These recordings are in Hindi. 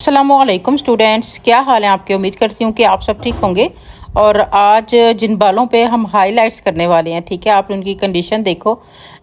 अस्सलामुअलैकुम स्टूडेंट्स, क्या हाल है आपके। उम्मीद करती हूँ कि आप सब ठीक होंगे। और आज जिन बालों पे हम हाइलाइट्स करने वाले हैं, ठीक है, आप उनकी कंडीशन देखो।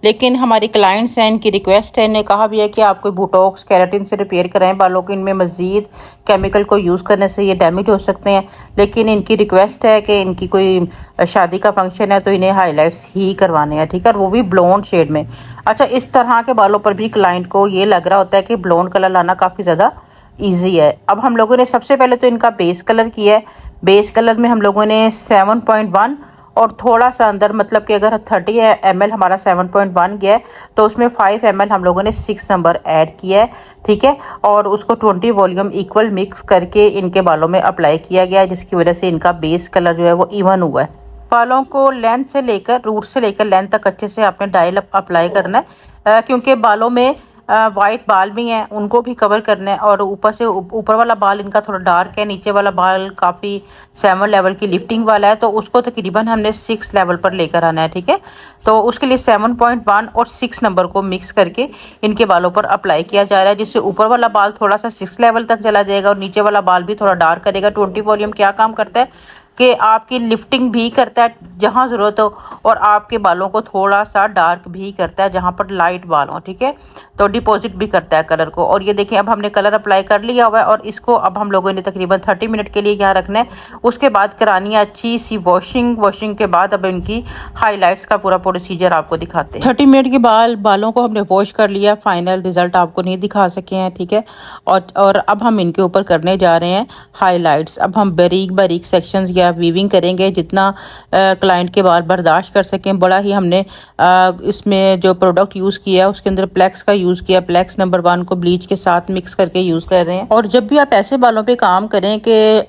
लेकिन हमारी क्लाइंट्स हैं, इनकी रिक्वेस्ट है, इन्हें कहा भी है कि आप कोई बोटॉक्स केराटिन से रिपेयर कराएं बालों को। इनमें मज़ीद केमिकल को यूज़ करने से ये डैमेज हो सकते हैं। लेकिन इनकी रिक्वेस्ट है कि इनकी कोई शादी का फंक्शन है तो इन्हें हाईलाइट्स ही करवाने हैं, ठीक है, और वो भी ब्लॉन्ड शेड में। अच्छा, इस तरह के बालों पर भी क्लाइंट को ये लग रहा होता है कि ब्लॉन्ड कलर लाना काफ़ी ज़्यादा इजी है। अब हम लोगों ने सबसे पहले तो इनका बेस कलर किया है। बेस कलर में हम लोगों ने 7.1 और थोड़ा सा अंदर, मतलब कि अगर 30 ml हमारा 7.1 गया है तो उसमें 5 ml हम लोगों ने 6 नंबर ऐड किया है, ठीक है। और उसको 20 वॉल्यूम इक्वल मिक्स करके इनके बालों में अप्लाई किया गया है, जिसकी वजह से इनका बेस कलर जो है वो इवन हुआ है। बालों को लेंथ से लेकर, रूट से लेकर लेंथ तक अच्छे से आपने डाइल अप्लाई करना है, क्योंकि बालों में वाइट बाल भी हैं, उनको भी कवर करना है। और ऊपर से ऊपर वाला बाल इनका थोड़ा डार्क है, नीचे वाला बाल काफ़ी 7 लेवल की लिफ्टिंग वाला है, तो उसको तकरीबन हमने 6 लेवल पर लेकर आना है, ठीक है। तो उसके लिए 7.1 और 6 नंबर को मिक्स करके इनके बालों पर अप्लाई किया जा रहा है, जिससे ऊपर वाला बाल थोड़ा सा 6 लेवल तक चला जाएगा और नीचे वाला बाल भी थोड़ा डार्क करेगा। 20 वॉल्यूम क्या काम करता है कि आपकी लिफ्टिंग भी करता है जहाँ ज़रूरत हो, और आपके बालों को थोड़ा सा डार्क भी करता है जहाँ पर लाइट बाल हो, ठीक है। तो डिपॉजिट भी करता है कलर को। और ये देखें, अब हमने कलर अप्लाई कर लिया हुआ है और इसको अब हम लोगों ने तकरीबन 30 मिनट के लिए यहाँ रखना है। उसके बाद करानी है अच्छी सी वॉशिंग के बाद अब इनकी हाईलाइट्स का पूरा प्रोसीजर आपको दिखाते हैं। 30 मिनट के बाद बालों को हमने वॉश कर लिया। फाइनल रिजल्ट आपको नहीं दिखा सके हैं, ठीक है। और अब हम इनके ऊपर करने जा रहे हैं हाईलाइट्स। अब हम बारीक बारीक सेक्शंस या वीविंग करेंगे, जितना क्लाइंट के बाल बर्दाश्त कर सकें। बड़ा ही हमने इसमें जो प्रोडक्ट यूज़ किया है उसके अंदर प्लेक्स का यूज़ किया। प्लेक्स नंबर 1 को ब्लीच के साथ मिक्स करके यूज़ कर रहे हैं। और जब भी आप ऐसे बालों पे काम करें कि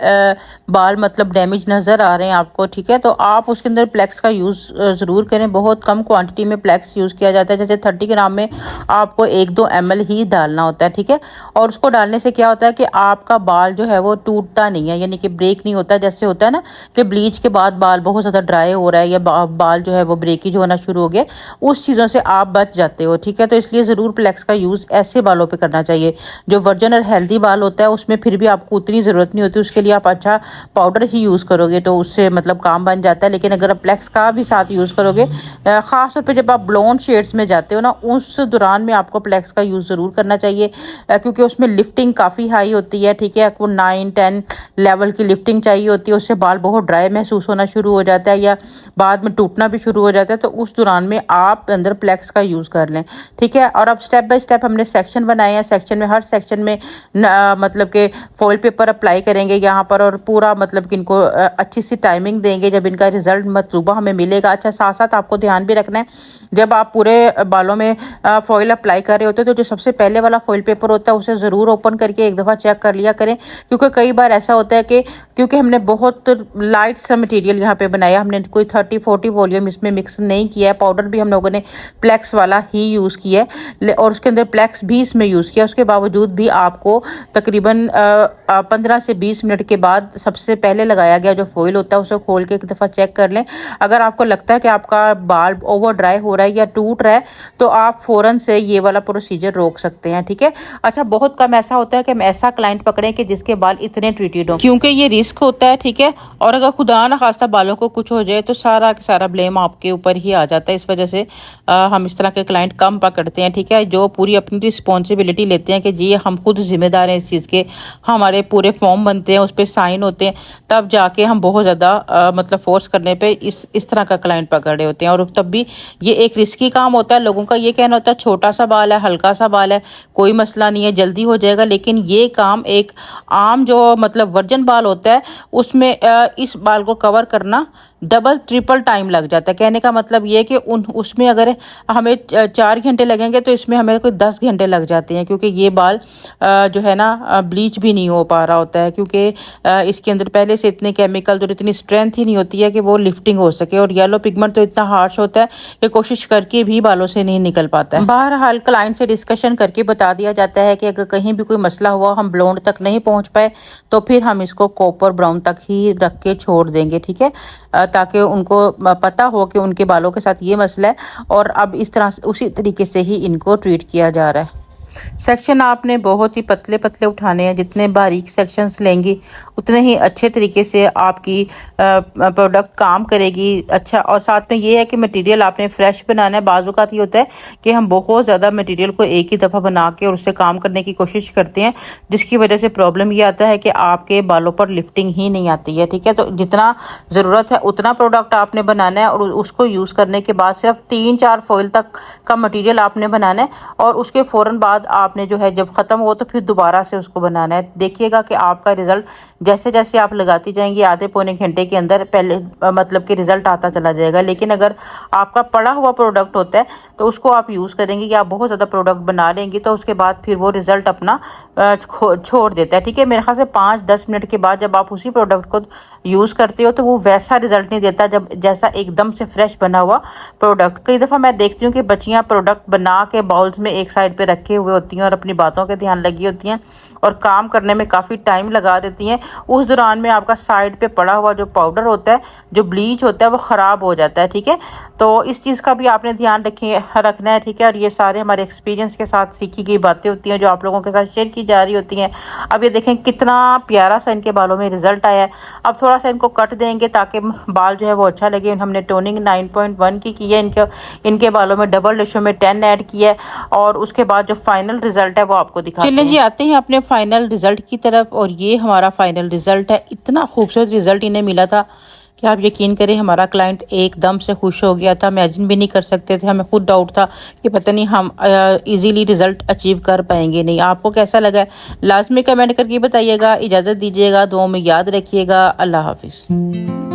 बाल मतलब डैमेज नज़र आ रहे हैं आपको, ठीक है, तो आप उसके अंदर प्लेक्स का यूज़ ज़रूर करें। बहुत कम क्वांटिटी में प्लेक्स यूज़ किया जाता है, जैसे 30 ग्राम में आपको 1-2 ml ही डालना होता है, ठीक है। और उसको डालने से क्या होता है कि आपका बाल जो है वो टूटता नहीं है, यानी कि ब्रेक नहीं होता। जैसे होता है ना कि ब्लीच के बाद बाल बहुत ज़्यादा ड्राई हो रहा है या बाल जो है वो ब्रेकेज होना शुरू हो गया, उस चीज़ों से आप बच जाते हो, ठीक है। तो इसलिए ज़रूर प्लेक्स का यूज़ ऐसे बालों पे करना चाहिए। जो वर्जन और हेल्दी बाल होता है उसमें फिर भी आपको उतनी ज़रूरत नहीं होती, उसके लिए आप अच्छा पाउडर ही यूज़ करोगे तो उससे मतलब काम बन जाता है। लेकिन अगर आप प्लेक्स का भी साथ यूज़ करोगे, ख़ास तौर पर जब आप ब्लॉन्ड शेड्स में जाते हो ना, उस दौरान में आपको प्लेक्स का यूज़ ज़रूर करना चाहिए, क्योंकि उसमें लिफ्टिंग काफ़ी हाई होती है, ठीक है। आपको 9-10 लेवल की लिफ्टिंग चाहिए होती है, उससे बाल बहुत ड्राई महसूस होना शुरू हो जाता है या बाद में टूटना भी शुरू हो जाता है। तो उस दौरान में आप अंदर प्लेक्स का यूज़ कर लें, ठीक है। और अब स्टेप बाय स्टेप हमने सेक्शन बनाए हैं। सेक्शन में हर सेक्शन में मतलब कि फॉइल पेपर अप्लाई करेंगे यहाँ पर, और पूरा मतलब कि इनको अच्छी सी टाइमिंग देंगे जब इनका रिजल्ट मतलूबा हमें मिलेगा। अच्छा, साथ साथ आपको ध्यान भी रखना है, जब आप पूरे बालों में फॉइल अप्लाई कर रहे होते हैं तो जो सबसे पहले वाला फॉइल पेपर होता है उसे ज़रूर ओपन करके एक दफ़ा चेक कर लिया करें, क्योंकि कई बार ऐसा होता है कि क्योंकि हमने बहुत लाइट सा मटेरियल यहाँ पे बनाया, हमने कोई 30-40 वॉल्यूम इसमें मिक्स नहीं किया है। पाउडर भी हम लोगों ने प्लेक्स वाला ही यूज़ किया है और उसके अंदर प्लेक्स भी इसमें यूज़ किया। उसके बावजूद भी आपको तकरीबन 15 से 20 मिनट के बाद सबसे पहले लगाया गया जो फॉइल होता है उसे खोल के एक दफ़ा चेक कर लें। अगर आपको लगता है कि आपका बाल ओवर ड्राई हो रहा है या टूट रहा है तो आप फ़ौरन से ये वाला प्रोसीजर रोक सकते हैं, ठीक है। अच्छा, बहुत कम ऐसा होता है कि हम ऐसा क्लाइंट पकड़ें कि जिसके बाल इतने ट्रीटेड हो, क्योंकि ये रिस्क होता है, ठीक है। और अगर खुदा ना खास्ता बालों को कुछ हो जाए तो सारा का सारा ब्लेम आपके ऊपर ही आ जाता है। इस वजह से हम इस तरह के क्लाइंट कम पकड़ते हैं, ठीक है, जो पूरी अपनी रिस्पॉन्सिबिलिटी लेते हैं कि जी हम खुद जिम्मेदार हैं इस चीज़ के। हमारे पूरे फॉर्म बनते हैं, उस पर साइन होते हैं, तब जाके हम बहुत ज़्यादा मतलब फोर्स करने पे इस तरह का क्लाइंट पकड़े होते हैं। और तब भी ये एक रिस्की काम होता है। लोगों का ये कहना होता है छोटा सा बाल है, हल्का सा बाल है, कोई मसला नहीं है, जल्दी हो जाएगा। लेकिन ये काम एक आम जो मतलब वर्जन बाल होता है उसमें इस बाल को कवर करना डबल ट्रिपल टाइम लग जाता है। कहने का मतलब ये है कि उसमें अगर हमें 4 घंटे लगेंगे तो इसमें हमें कोई 10 घंटे लग जाते हैं, क्योंकि ये बाल जो है ना ब्लीच भी नहीं हो पा रहा होता है, क्योंकि इसके अंदर पहले से इतने केमिकल और इतनी स्ट्रेंथ ही नहीं होती है कि वो लिफ्टिंग हो सके। और येलो पिगमेंट तो इतना हार्श होता है कि कोशिश करके भी बालों से नहीं निकल पाता है। बहरहाल क्लाइंट से डिस्कशन करके बता दिया जाता है कि अगर कहीं भी कोई मसला हुआ, हम ब्लॉन्ड तक नहीं पहुँच पाए, तो फिर हम इसको कॉपर ब्राउन तक ही रख के छोड़ देंगे, ठीक है, ताकि उनको पता हो कि उनके बालों के साथ ये मसला है और अब इस तरह उसी तरीके से ही इनको ट्रीट किया जा रहा है। सेक्शन आपने बहुत ही पतले पतले उठाने हैं। जितने बारीक सेक्शंस लेंगी उतने ही अच्छे तरीके से आपकी प्रोडक्ट काम करेगी। अच्छा, और साथ में ये है कि मटेरियल आपने फ्रेश बनाना है। बाजू का ये होता है कि हम बहुत ज़्यादा मटेरियल को एक ही दफ़ा बना के और उससे काम करने की कोशिश करते हैं, जिसकी वजह से प्रॉब्लम ये आता है कि आपके बालों पर लिफ्टिंग ही नहीं आती है। ठीक है, तो जितना ज़रूरत है उतना प्रोडक्ट आपने बनाना है और उसको यूज़ करने के बाद सिर्फ 3-4 फॉइल तक का मटेरियल आपने बनाना है और उसके फ़ौरन बाद आपने जो है जब ख़त्म हो तो फिर दोबारा से उसको बनाना है। देखिएगा कि आपका रिज़ल्ट जैसे जैसे आप लगाती जाएंगी आधे पौने घंटे के अंदर पहले मतलब कि रिज़ल्ट आता चला जाएगा। लेकिन अगर आपका पड़ा हुआ प्रोडक्ट होता है तो उसको आप यूज़ करेंगे कि आप बहुत ज़्यादा प्रोडक्ट बना लेंगी तो उसके बाद फिर वो रिज़ल्ट अपना छोड़ देता है। ठीक है, मेरे ख्याल से 5-10 मिनट के बाद जब आप उसी प्रोडक्ट को यूज़ करते हो तो वो वैसा रिज़ल्ट नहीं देता जब जैसा एकदम से फ्रेश बना हुआ प्रोडक्ट। कई दफ़ा मैं देखती हूँ कि बच्चियाँ प्रोडक्ट बना के बाउल्स में एक साइड पे रखे हुए होती हैं और अपनी बातों के ध्यान लगी होती हैं और काम करने में काफ़ी टाइम लगा देती हैं। उस दौरान में आपका साइड पे पड़ा हुआ जो पाउडर होता है, जो ब्लीच होता है, वो ख़राब हो जाता है। ठीक है, तो इस चीज़ का भी आपने ध्यान रखना है। ठीक है, और ये सारे हमारे एक्सपीरियंस के साथ सीखी गई बातें होती हैं जो आप लोगों के साथ शेयर की जा रही होती हैं। अब ये देखें कितना प्यारा सा इनके बालों में रिजल्ट आया है। अब थोड़ा सा इनको कट देंगे ताकि बाल जो है वो अच्छा लगे। हमने टोनिंग 9.1 की है। इनके बालों में डबल रेशो में 10 ऐड किया है और उसके बाद जो फाइनल रिजल्ट है वो आपको दिखाते हैं। चलिए जी, आते हैं अपने फाइनल रिजल्ट की तरफ और ये हमारा फाइनल रिजल्ट है। इतना खूबसूरत रिजल्ट इन्हें मिला था कि आप यकीन करें हमारा क्लाइंट एकदम से खुश हो गया था। इमेजिन भी नहीं कर सकते थे, हमें खुद डाउट था कि पता नहीं हम इजीली रिजल्ट अचीव कर पाएंगे नहीं। आपको कैसा लगा है लाजमी कमेंट करके बताइएगा। इजाज़त दीजिएगा, दुआओं में याद रखिएगा। अल्लाह हाफिज़।